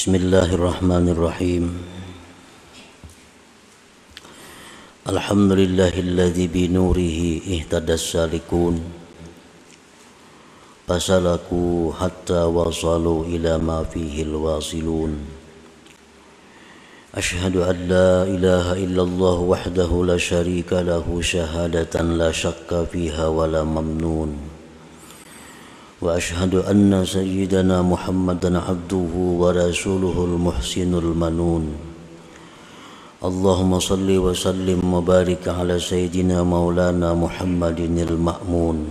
Bismillahirrahmanirrahim. Alhamdulillahilladzi binurihi ihtadas salikun fasalaku hatta wasalu ila ma fihil wasilun. Ashhadu an la ilaha illallah wahdahu la syarika lahu syahadatan la syakka fiha wa la mamnun. Wa ashhadu anna sayyidana Muhammadan abduhu wa rasuluhul muhsinul manun. Allahumma salli wa sallim wa barik ala sayyidina maulana Muhammadinil ma'mun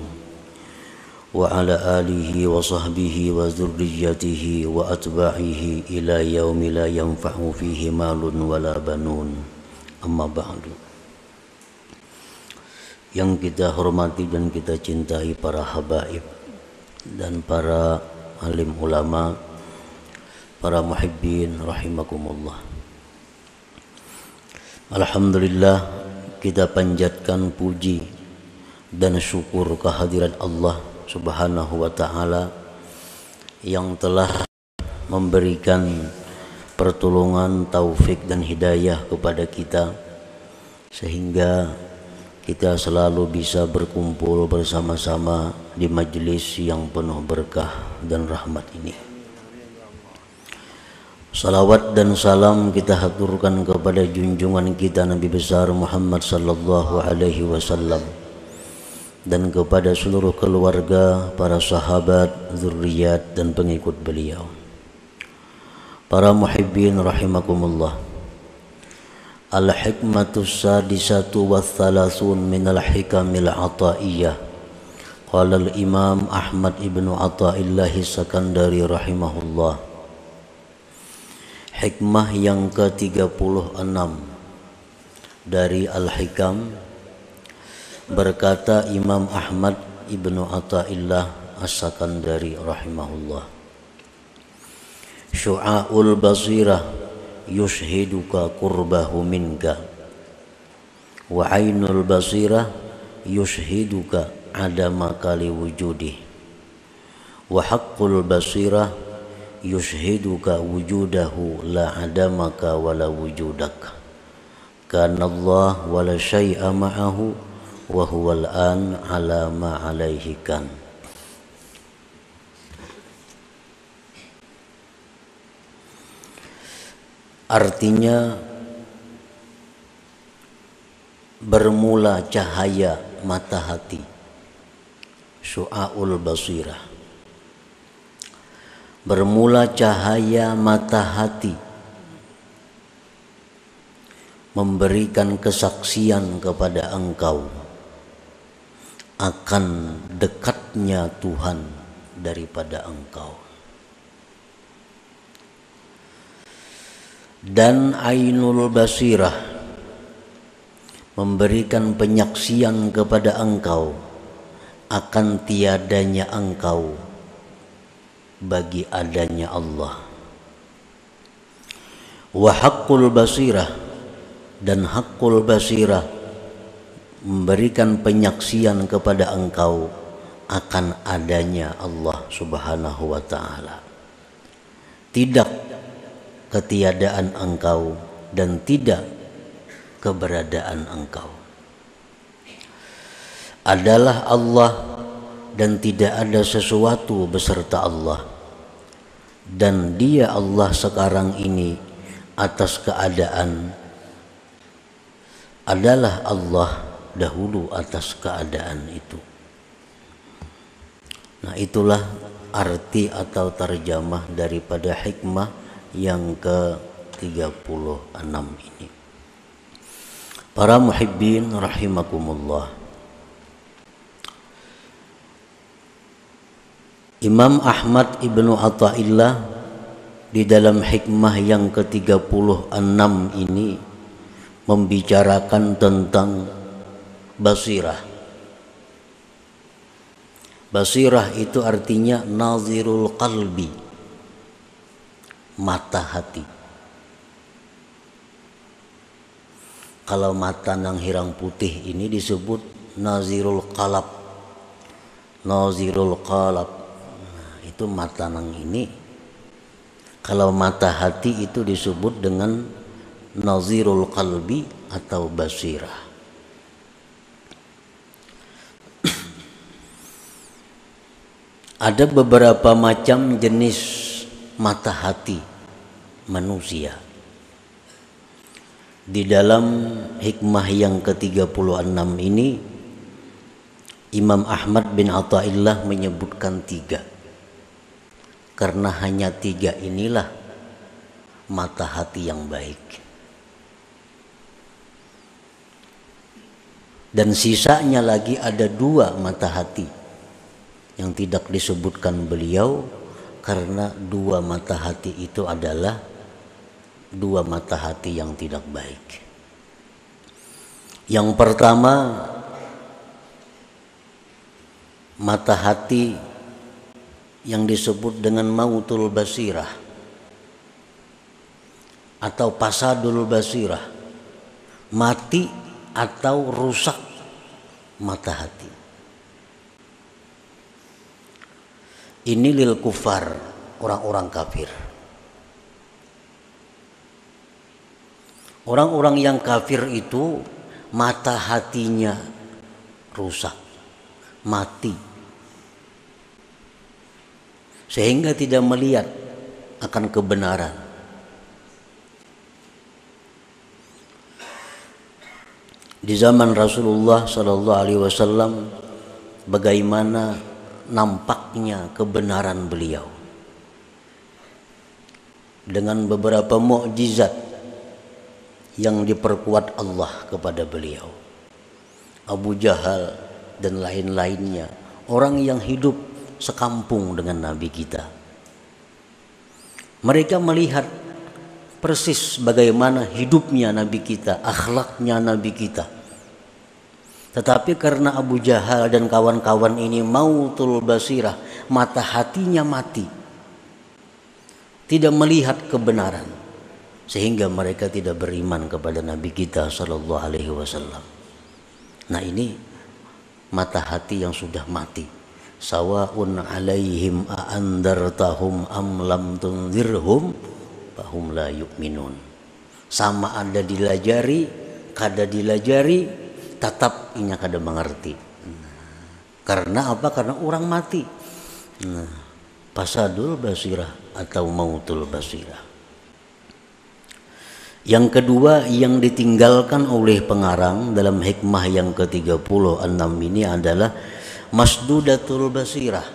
wa ala alihi wa sahbihi wa dzurriyyatihi wa atba'ihi ila yaumi la yanfa'u fihi malun wala banun. Amma ba'du. Yang kita hormati dan kita cintai para habaib dan para alim ulama, para muhibbin rahimakumullah. Alhamdulillah, kita panjatkan puji dan syukur kehadirat Allah Subhanahu wa ta'ala yang telah memberikan pertolongan, taufik dan hidayah kepada kita sehingga kita selalu bisa berkumpul bersama-sama di majelis yang penuh berkah dan rahmat ini. Salawat dan salam kita haturkan kepada junjungan kita Nabi besar Muhammad sallallahu alaihi wasallam dan kepada seluruh keluarga, para sahabat, zuriat dan pengikut beliau. Para muhibbin rahimakumullah. Al-hikmatus sadisatu wa thalathun minal hikamil ataiyah. Qala al-imam Ahmad ibnu Athaillah Sakandari rahimahullah. Hikmah yang ke-36 dari Al-Hikam, berkata Imam Ahmad ibnu Athaillah As-Sakandari rahimahullah. Syu'aul basirah yushhiduka qurbahu minka wa ainul basirah yushhiduka adamaka liwujudih wa haqqul basirah yushhiduka wujudahu la adamaka wala wujudak kana Allah wala syai'a ma'ahu wa huwal an ala ma alaihi kan. Artinya, bermula cahaya mata hati, syu'aul basirah. Bermula cahaya mata hati memberikan kesaksian kepada engkau akan dekatnya Tuhan daripada engkau. Dan ainul basirah memberikan penyaksian kepada engkau akan tiadanya engkau bagi adanya Allah. Wa haqqul basirah, dan haqqul basirah memberikan penyaksian kepada engkau akan adanya Allah Subhanahu wa ta'ala. Tidak ketiadaan engkau dan tidak keberadaan engkau. Adalah Allah dan tidak ada sesuatu beserta Allah. Dan Dia Allah sekarang ini atas keadaan adalah Allah dahulu atas keadaan itu. Nah, itulah arti atau terjemah daripada hikmah yang ke-36 ini. Para muhibbin rahimakumullah. Imam Ahmad ibnu Athaillah di dalam hikmah yang ke-36 ini membicarakan tentang basirah. Basirah itu artinya nazirul qalbi, mata hati. Kalau mata nang hirang putih ini disebut nazirul qalab. Nazirul qalab. Nah, itu mata nang ini Kalau mata hati itu disebut dengan nazirul qalbi atau basirah. Ada beberapa macam jenis mata hati manusia. Di dalam hikmah yang ke-36 ini, Imam Ahmad bin Athaillah menyebutkan 3. Karena hanya 3 inilah mata hati yang baik. Dan sisanya lagi ada 2 mata hati yang tidak disebutkan beliau, karena 2 mata hati itu adalah 2 mata hati yang tidak baik. Yang pertama, mata hati yang disebut dengan mautul basirah atau fasadul basirah, mati atau rusak mata hati. Ini lil kufar, orang-orang kafir. Orang-orang yang kafir itu mata hatinya rusak, mati, sehingga tidak melihat akan kebenaran. Di zaman Rasulullah sallallahu alaihi wasallam, bagaimana nampaknya kebenaran beliau dengan beberapa mukjizat yang diperkuat Allah kepada beliau. Abu Jahal dan lain-lainnya, orang yang hidup sekampung dengan Nabi kita, mereka melihat persis bagaimana hidupnya Nabi kita, akhlaknya Nabi kita. Tetapi karena Abu Jahal dan kawan-kawan ini mautul basirah, mata hatinya mati, tidak melihat kebenaran, sehingga mereka tidak beriman kepada Nabi kita sallallahu alaihi wasallam. Nah, ini mata hati yang sudah mati. Sawaun alaihim a'andartahum am lam tunzirhum fahum la yu'minun. Sama ada dilajari, kada dilajari, tetap inya kada mengerti. Karena apa? Karena orang mati. Fasadul basirah atau mautul basirah. Yang kedua yang ditinggalkan oleh pengarang dalam hikmah yang ke-36 ini adalah masdudatul basirah.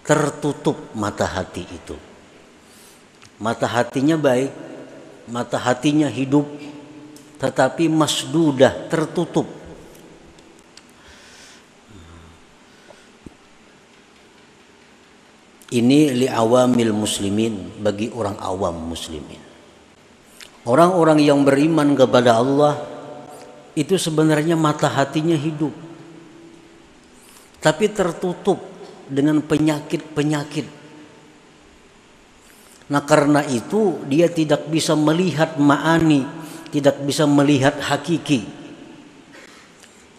Tertutup mata hati itu. Mata hatinya baik, mata hatinya hidup, tetapi masdudah, tertutup. Ini li'awamil muslimin, bagi orang awam muslimin. Orang-orang yang beriman kepada Allah itu sebenarnya mata hatinya hidup, tapi tertutup dengan penyakit-penyakit. Nah, karena itu dia tidak bisa melihat ma'ani, tidak bisa melihat hakiki.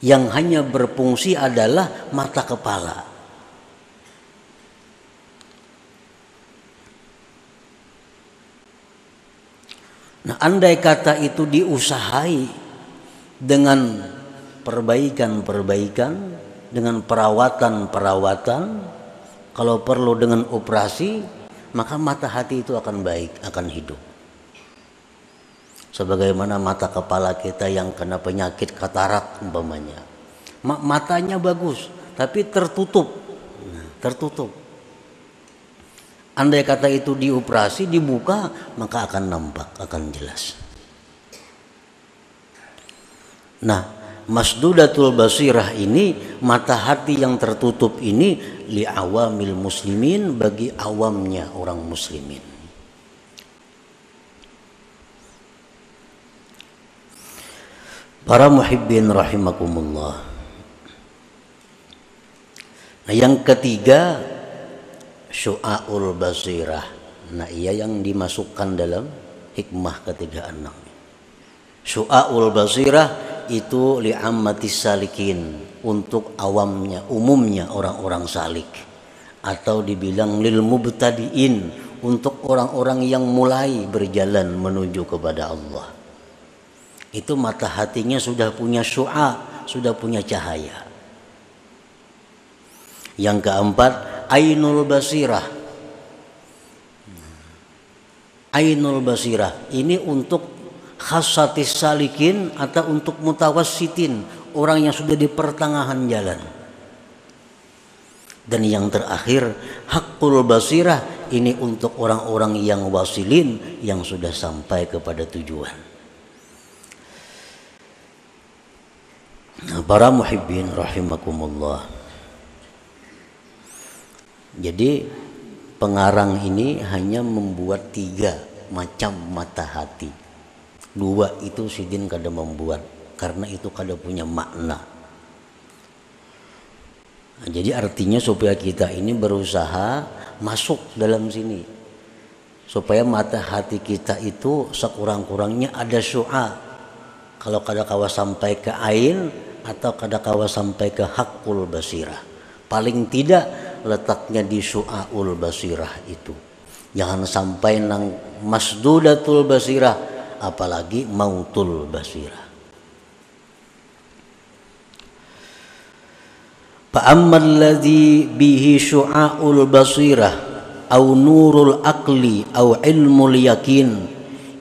Yang hanya berfungsi adalah mata kepala. Nah, andai kata itu diusahai dengan perbaikan-perbaikan, dengan perawatan-perawatan, kalau perlu dengan operasi, maka mata hati itu akan baik, akan hidup. Sebagaimana mata kepala kita yang kena penyakit katarak umpamanya, matanya bagus tapi tertutup, tertutup. Andai kata itu dioperasi, dibuka, maka akan nampak, akan jelas. Nah, masdudatul basirah ini, mata hati yang tertutup ini, li'awamil muslimin, bagi awamnya orang muslimin. Para muhibbin rahimakumullah. Nah, yang ketiga, syu'aul basirah. Nah, ia yang dimasukkan dalam hikmah ke-36. Syu'aul basirah itu li'ammatis salikin, untuk awamnya, umumnya orang-orang salik. atau dibilang lil mubtadiin, untuk orang-orang yang mulai berjalan menuju kepada Allah. Itu mata hatinya sudah punya syu'a, sudah punya cahaya. Yang keempat, ainul basirah. Ainul basirah ini untuk khasatis salikin atau untuk mutawassitin, orang yang sudah di pertengahan jalan. Dan yang terakhir, haqqul basirah, ini untuk orang-orang yang wasilin, yang sudah sampai kepada tujuan. Para muhibbin rahimakumullah. Jadi pengarang ini hanya membuat 3 macam mata hati. 2 itu sidin kada membuat, karena itu kada punya makna. Jadi artinya supaya kita ini berusaha masuk dalam sini, supaya mata hati kita itu sekurang-kurangnya ada syu'a. Kalau kada kawa sampai ke ain atau kada kawa sampai ke haqqul basirah, paling tidak letaknya di syu'aul basirah itu. Jangan sampai nang masdudatul basirah, apalagi mautul basirah. Fa'ammal ladzi bihi syu'aul basirah au nurul aqli au ilmul yakin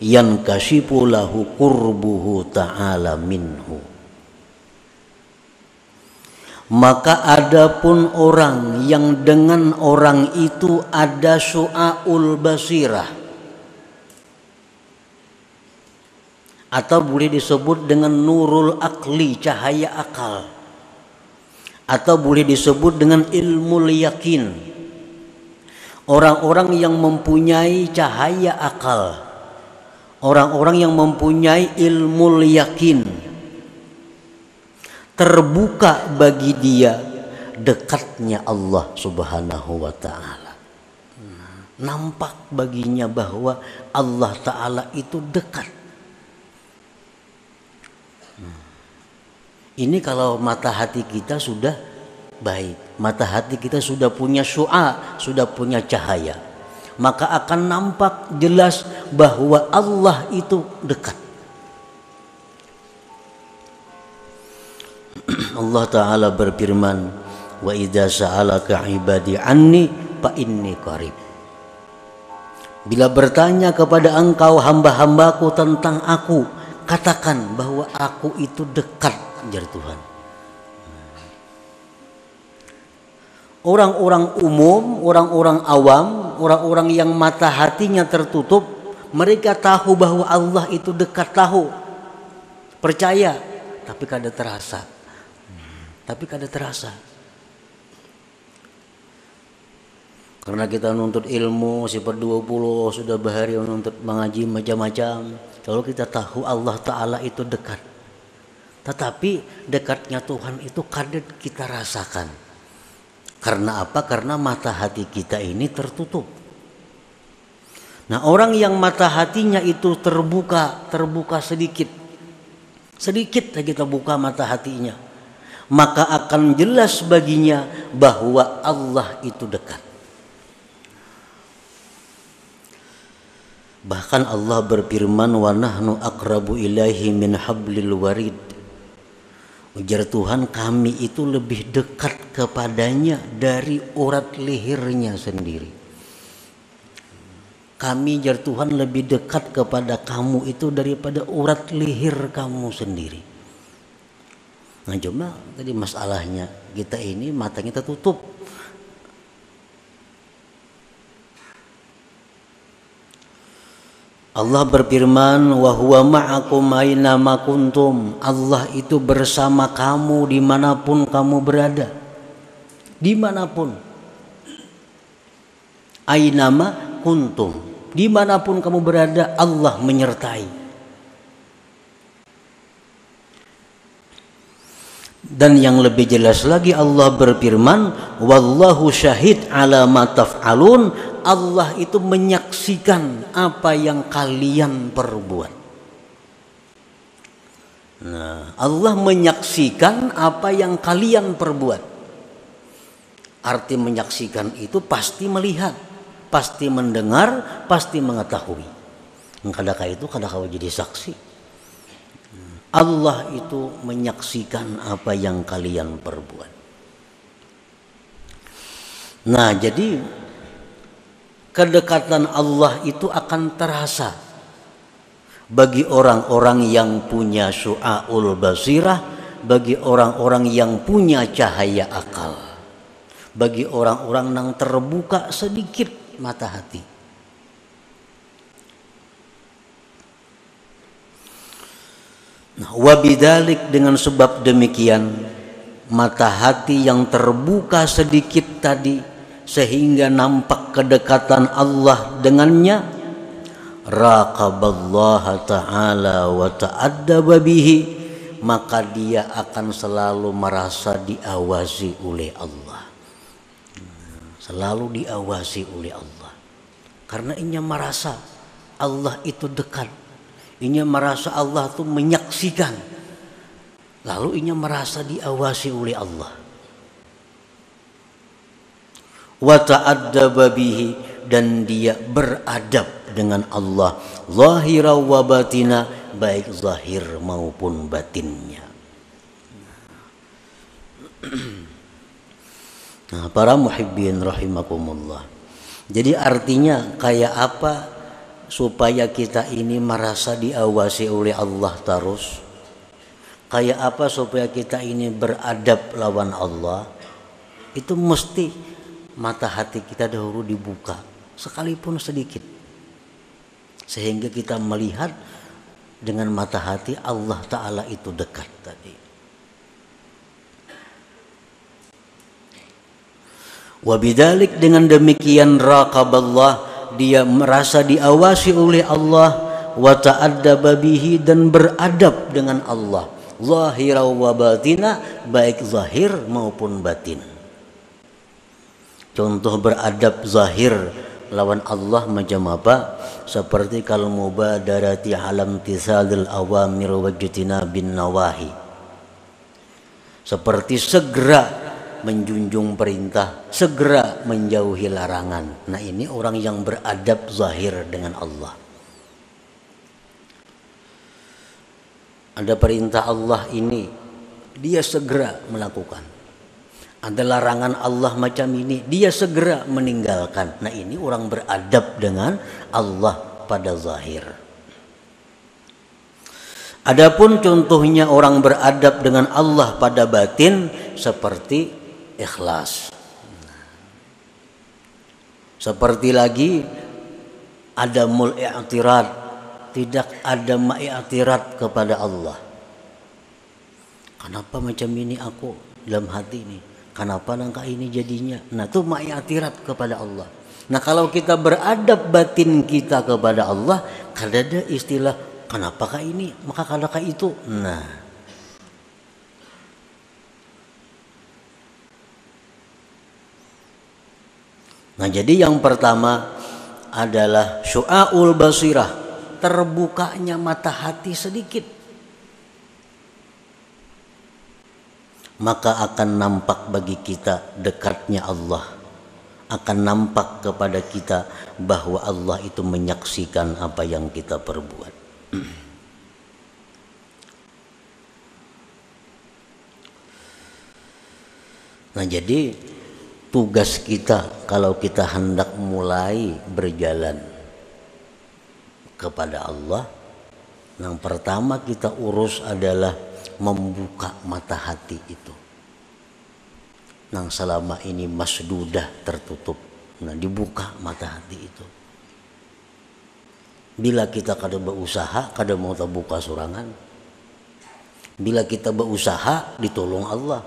yankashifu lahu qurbuhu ta'ala minhu. Maka adapun orang yang dengan orang itu ada syu'aul basirah, atau boleh disebut dengan nurul akli, cahaya akal, atau boleh disebut dengan ilmu yakin. Orang-orang yang mempunyai cahaya akal, orang-orang yang mempunyai ilmu yakin, terbuka bagi dia dekatnya Allah Subhanahu wa ta'ala. Nampak baginya bahwa Allah Ta'ala itu dekat. Ini kalau mata hati kita sudah baik, mata hati kita sudah punya syu'a, sudah punya cahaya, maka akan nampak jelas bahwa Allah itu dekat. Allah Ta'ala berfirman, wa idza sa'alaka ibadi anni fa inni qarib. Bila bertanya kepada engkau hamba-hambaku tentang aku, katakan bahwa aku itu dekat, jar Tuhan. Orang-orang umum, orang-orang awam, orang-orang yang mata hatinya tertutup, mereka tahu bahwa Allah itu dekat, tahu, percaya, tapi kada terasa. Karena kita nuntut ilmu sifat 20, sudah bahari menuntut mengaji macam-macam. Kalau kita tahu Allah Ta'ala itu dekat, tetapi dekatnya Tuhan itu kadang kita rasakan. Karena apa? Karena mata hati kita ini tertutup. Nah, orang yang mata hatinya itu terbuka sedikit saja kita buka mata hatinya, maka akan jelas baginya bahwa Allah itu dekat. Bahkan Allah berfirman, wa nahnu aqrabu ilaihi min hablil warid. Ujar Tuhan, kami itu lebih dekat kepadanya dari urat lehernya sendiri. Kami, ujar Tuhan, lebih dekat kepada kamu itu daripada urat leher kamu sendiri. Nah, cuma tadi masalahnya kita ini matanya tertutup. Allah berfirman, wa huwa ma'akum aina ma kuntum. Allah itu bersama kamu dimanapun kamu berada, dimanapun. Aina ma kuntum, dimanapun kamu berada Allah menyertai. Dan yang lebih jelas lagi Allah berfirman, wallahu syahid ala ma taf'alun. Allah itu menyaksikan apa yang kalian perbuat. Nah, Allah menyaksikan apa yang kalian perbuat. Arti menyaksikan itu pasti melihat, pasti mendengar, pasti mengetahui. Kadang itu kadang jadi saksi. Allah itu menyaksikan apa yang kalian perbuat. Nah, jadi kedekatan Allah itu akan terasa bagi orang-orang yang punya syu'aul basirah, bagi orang-orang yang punya cahaya akal, bagi orang-orang yang terbuka sedikit mata hati. Nah, wabidalik, dengan sebab demikian mata hati yang terbuka sedikit tadi sehingga nampak kedekatan Allah dengannya, raqaballaha ta'ala wa ta'addaba bihi, maka dia akan selalu merasa diawasi oleh Allah. Selalu diawasi oleh Allah. Karena inya merasa Allah itu dekat. Inya merasa Allah itu menyaksikan. Lalu inya merasa diawasi oleh Allah. Wa ta'addaba bihi, dan dia beradab dengan Allah. Zahira wa batina, baik zahir maupun batinnya. Nah, para muhibbin rahimakumullah. Jadi artinya kayak apa supaya kita ini merasa diawasi oleh Allah terus? Kayak apa supaya kita ini beradab lawan Allah? Itu mesti mata hati kita dahulu dibuka, sekalipun sedikit, sehingga kita melihat dengan mata hati Allah Ta'ala itu dekat tadi. Wabidalik, dengan demikian raqaballah, dia merasa diawasi oleh Allah, wa ta'addaba bihi, dan beradab dengan Allah, zahira wa batina, baik zahir maupun batin. Contoh beradab zahir lawan Allah macam apa? Seperti kalau mubadarati alam tisalil awamir wajtina bin nawahi, seperti segera menjunjung perintah, segera menjauhi larangan. Nah, ini orang yang beradab zahir dengan Allah. Ada perintah Allah ini, dia segera melakukan. Ada larangan Allah macam ini, dia segera meninggalkan. Nah, ini orang beradab dengan Allah pada zahir. Adapun contohnya orang beradab dengan Allah pada batin, seperti ikhlas. Seperti lagi adamul i'tirad, tidak ada ma'iktirat kepada Allah. Kenapa macam ini aku dalam hati ini? Kenapa langkah ini jadinya? Nah, itu ma'iktirat kepada Allah. Nah, kalau kita beradab batin kita kepada Allah, kada ada istilah kenapakah ini, maka kadakah itu. Nah, jadi yang pertama adalah syu'aul basirah, terbukanya mata hati sedikit, maka akan nampak bagi kita dekatnya Allah, akan nampak kepada kita bahwa Allah itu menyaksikan apa yang kita perbuat. Nah, jadi tugas kita kalau kita hendak mulai berjalan kepada Allah, yang pertama kita urus adalah membuka mata hati itu, yang selama ini masdudah, tertutup. Nah, dibuka mata hati itu. Bila kita kada berusaha, kada mau terbuka sorangan. Bila kita berusaha, ditolong Allah.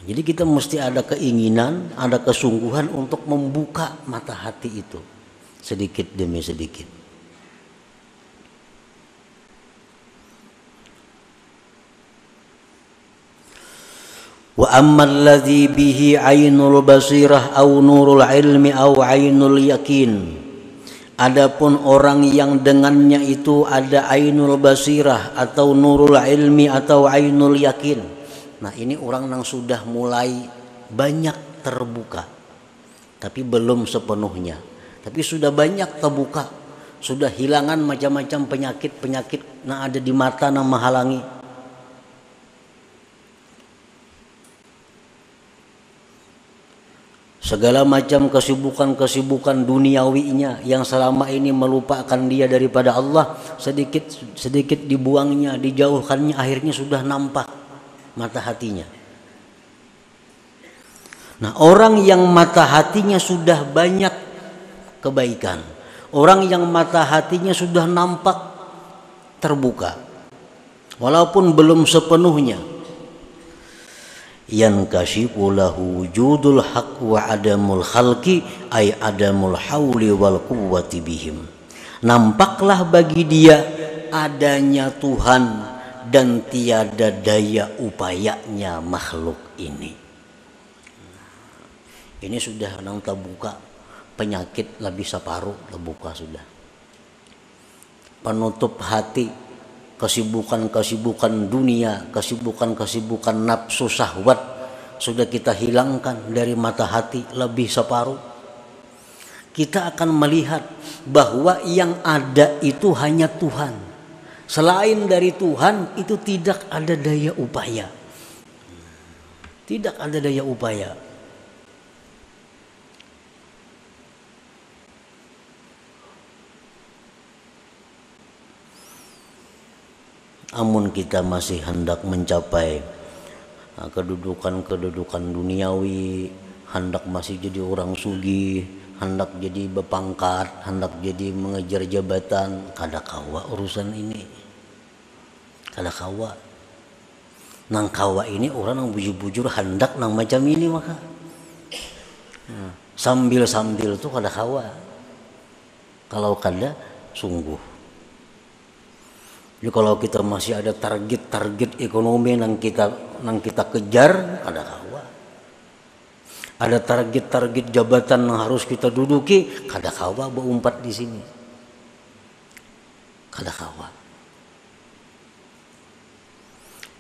Jadi kita mesti ada keinginan, ada kesungguhan untuk membuka mata hati itu sedikit demi sedikit. Wa ammal ladzi bihi ainul basirah au nurul ilmi au ainul yakin. Adapun orang yang dengannya itu ada ainul basirah atau nurul ilmi atau ainul yakin. Nah ini orang yang sudah mulai banyak terbuka, tapi belum sepenuhnya. Tapi sudah banyak terbuka, sudah hilangan macam-macam penyakit-penyakit yang ada di mata yang menghalangi. Segala macam kesibukan-kesibukan duniawinya yang selama ini melupakan dia daripada Allah, sedikit dibuangnya, dijauhkannya, akhirnya sudah nampak mata hatinya. Nah, orang yang mata hatinya sudah banyak kebaikan, orang yang mata hatinya sudah nampak terbuka, walaupun belum sepenuhnya, yankashifu lahu wujudul haq wa adamul khalqi ay adamul hauli wal quwwati bihim. Nampaklah bagi dia adanya Tuhan dan tiada daya upayanya makhluk ini. Ini sudah nang terbuka, penyakit lebih separuh terbuka sudah. Penutup hati, kesibukan-kesibukan dunia, kesibukan-kesibukan nafsu syahwat sudah kita hilangkan dari mata hati lebih separuh. Kita akan melihat bahwa yang ada itu hanya Tuhan. Selain dari Tuhan itu tidak ada daya upaya. Tidak ada daya upaya. Amun kita masih hendak mencapai kedudukan duniawi, hendak masih jadi orang sugih, hendak jadi berpangkat, hendak jadi mengejar jabatan, kada kawa urusan ini. Kada kawa. Nang kawa ini orang yang bujur-bujur hendak nang macam ini maka. Sambil-sambil tuh kada kawa. Kalau kada sungguh. Jadi kalau kita masih ada target ekonomi yang kita kejar, ada kawa. Ada target jabatan yang harus kita duduki, kada kawa berumpat di sini. Kada kawa.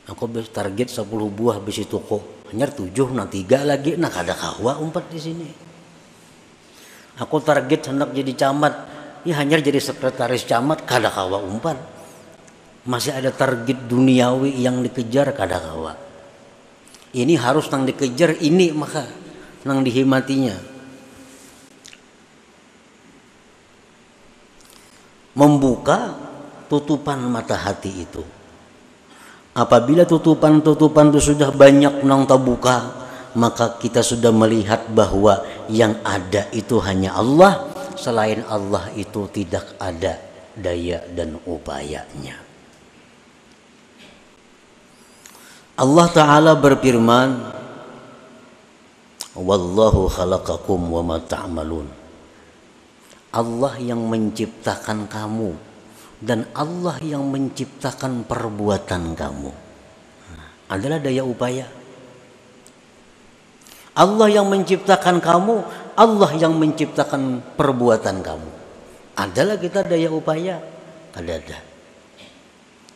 Aku target 10 buah besi toko, hanya 7, nah 3 lagi, nah kada kawa umpat di sini. Aku target hendak jadi camat, ya hanya jadi sekretaris camat, kada kawa umpat. Masih ada target duniawi yang dikejar kada kawa. Ini harus nang dikejar ini maka nang dihimatinya. Membuka tutupan mata hati itu. Apabila tutupan-tutupan itu sudah banyak nang terbuka, maka kita sudah melihat bahwa yang ada itu hanya Allah. Selain Allah itu tidak ada daya dan upayanya. Allah Ta'ala berfirman, Wallahu khalaqakum wa ma ta'malun. Allah yang menciptakan kamu dan Allah yang menciptakan perbuatan kamu. Adalah daya upaya. Allah yang menciptakan kamu, Allah yang menciptakan perbuatan kamu. Adalah kita daya upaya? Ada.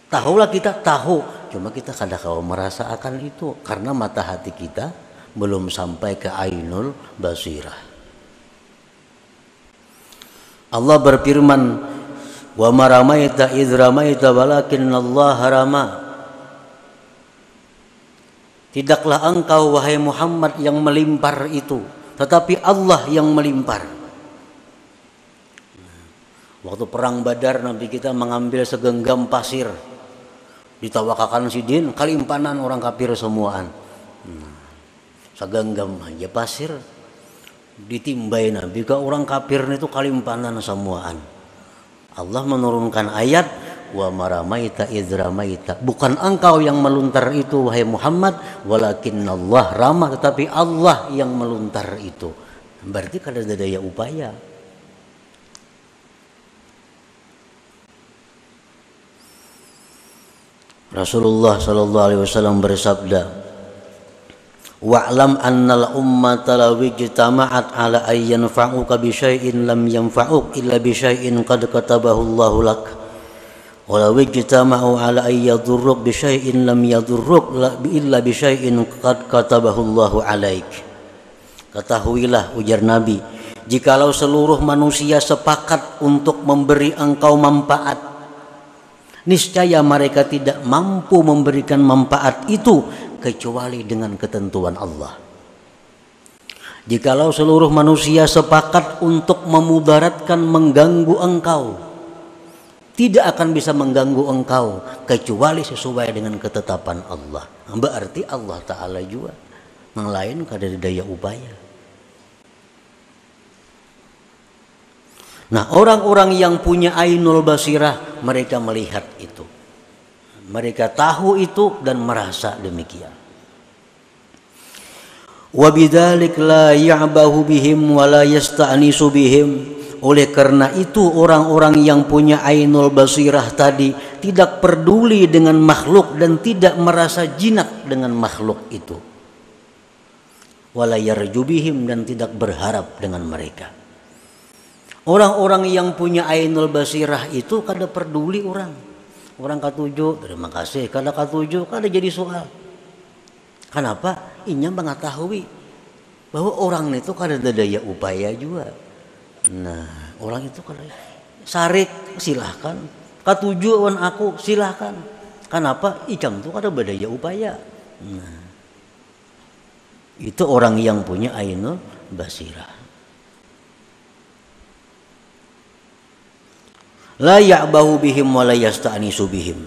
Tahulah kita tahu, cuma kita kadang-kadang merasa akan itu karena mata hati kita belum sampai ke ainul basirah. Allah berfirman, wa ma ramaita idz ramaita walakinnallaha rama. Tidaklah engkau wahai Muhammad yang melimpar itu, tetapi Allah yang melimpar. Waktu perang Badar Nabi kita mengambil segenggam pasir, ditawakakan sidin, kalimpanan orang kafir semuaan. Segenggam aja pasir ditimbai Nabi ke orang kafir itu kalimpanan semuaan. Allah menurunkan ayat wa maramaita idz ramaita. Bukan engkau yang meluntar itu wahai Muhammad, walakinnallah rama, tetapi Allah yang meluntar itu. Berarti kada ada daya upaya. Rasulullah sallallahu alaihi wasallam bersabda, wa'lam annal ummata law ijtama'at ala ay yanfa'uka bi syai'in lam yanfa'uk illa bi syai'in qad katabahu Allahu lak Walau ijtama'u ala ay yadurruk bi syai'in lam yadurruk illa bi syai'in qad katabahu Allahu 'alaik. Ketahuilah, ujar Nabi, jikalau seluruh manusia sepakat untuk memberi engkau manfaat, niscaya mereka tidak mampu memberikan manfaat itu kecuali dengan ketentuan Allah. Jikalau seluruh manusia sepakat untuk memudaratkan, mengganggu engkau, tidak akan bisa mengganggu engkau kecuali sesuai dengan ketetapan Allah. Berarti Allah Ta'ala juga, yang lain kada daya upaya. Nah, orang-orang yang punya ainul basirah, mereka melihat itu, mereka tahu itu dan merasa demikian. Wa bidzalik la ya'bahu bihim wa la yasta'nisu bihim. Oleh karena itu orang-orang yang punya ainul basirah tadi tidak peduli dengan makhluk dan tidak merasa jinak dengan makhluk itu. Wala yarju bihim, dan tidak berharap dengan mereka. Orang-orang yang punya ainul basirah itu kada peduli orang. Orang katuju, terima kasih, kada katuju, kada jadi soal. Kenapa? Inya mengetahui bahwa orang itu kada ada daya upaya juga. Nah, orang itu kada sarik, silahkan. Katuju wan aku, silahkan. Kenapa? Ikam itu kada berdaya upaya. Nah, itu orang yang punya ainul basirah. La ya'bahu bihim wa la yasta'nisu bihim.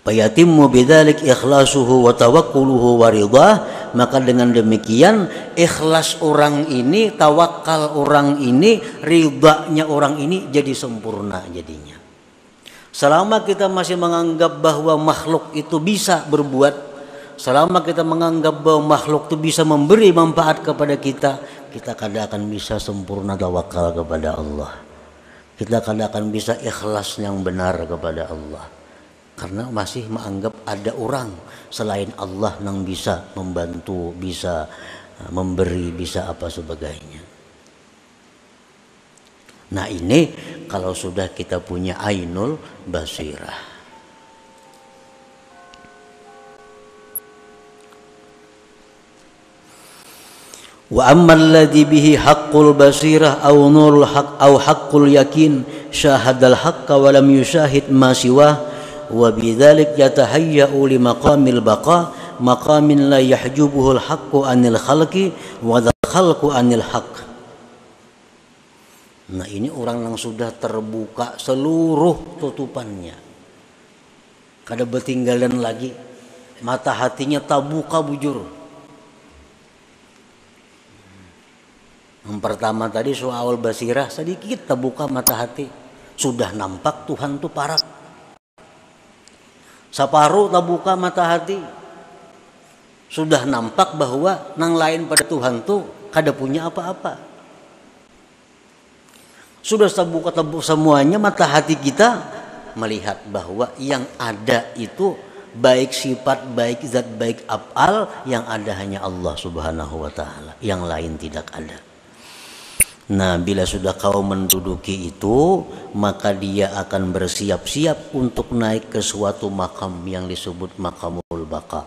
Fayatimmu bidzalik ikhlasuhu wa tawakkuluhu wa ridhah. Maka dengan demikian ikhlas orang ini, tawakal orang ini, ridhanya orang ini jadi sempurna jadinya. Selama kita masih menganggap bahwa makhluk itu bisa berbuat, selama kita menganggap bahwa makhluk itu bisa memberi manfaat kepada kita, kita kada akan bisa sempurna tawakal kepada Allah. Kita kada akan bisa ikhlas yang benar kepada Allah. Karena masih menganggap ada orang selain Allah yang bisa membantu, bisa memberi, bisa apa sebagainya. Nah, ini kalau sudah kita punya ainul basirah. Wa ammal ladzi bihi haqqul basirah aw nurul haqq aw haqqul yakin syahadal haqqa wa lam yusyahid ma siwah wa bidzalik yatahayya'u li maqamil baqa maqamin la yahjubuhul haqqu anil khalqi wa dzal khalqu anil haqq. Nah, ini orang yang sudah terbuka seluruh tutupannya, kada bertinggalan lagi, mata hatinya terbuka bujur. Yang pertama tadi soal basirah, sedikit terbuka mata hati, sudah nampak Tuhan itu parah. Separuh terbuka mata hati, sudah nampak bahwa nang lain pada Tuhan itu kada punya apa-apa. Sudah terbuka semuanya mata hati kita, melihat bahwa yang ada itu baik sifat, baik zat, baik af'al, yang ada hanya Allah Subhanahu wa ta'ala, yang lain tidak ada. Nah, bila sudah kau menduduki itu, maka dia akan bersiap-siap untuk naik ke suatu makam yang disebut makamul baka.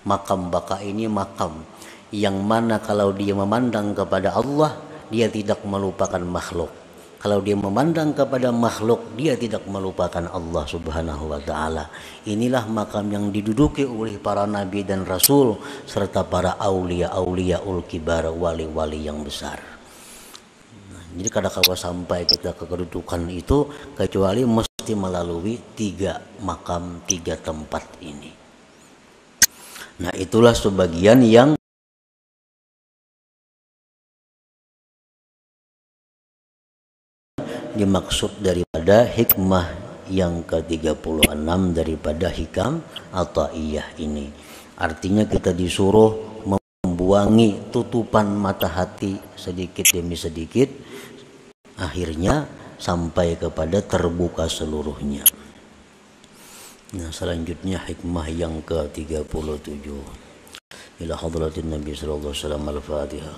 Makam baka ini makam yang mana kalau dia memandang kepada Allah, dia tidak melupakan makhluk. Kalau dia memandang kepada makhluk, dia tidak melupakan Allah Subhanahu wa ta'ala. Inilah makam yang diduduki oleh para nabi dan rasul serta para aulia-auliaul kibar, wali-wali yang besar. Jadi kadang-kadang sampai kita ke kedudukan itu kecuali mesti melalui 3 makam, 3 tempat ini. Nah, itulah sebagian yang dimaksud daripada hikmah yang ke-36 daripada hikam Athaiyah ini. Artinya kita disuruh membuangi tutupan mata hati sedikit demi sedikit, akhirnya sampai kepada terbuka seluruhnya. Nah, selanjutnya hikmah yang ke-37. Ila hadratin Nabi sallallahu alaihi wasallam al-Fatihah.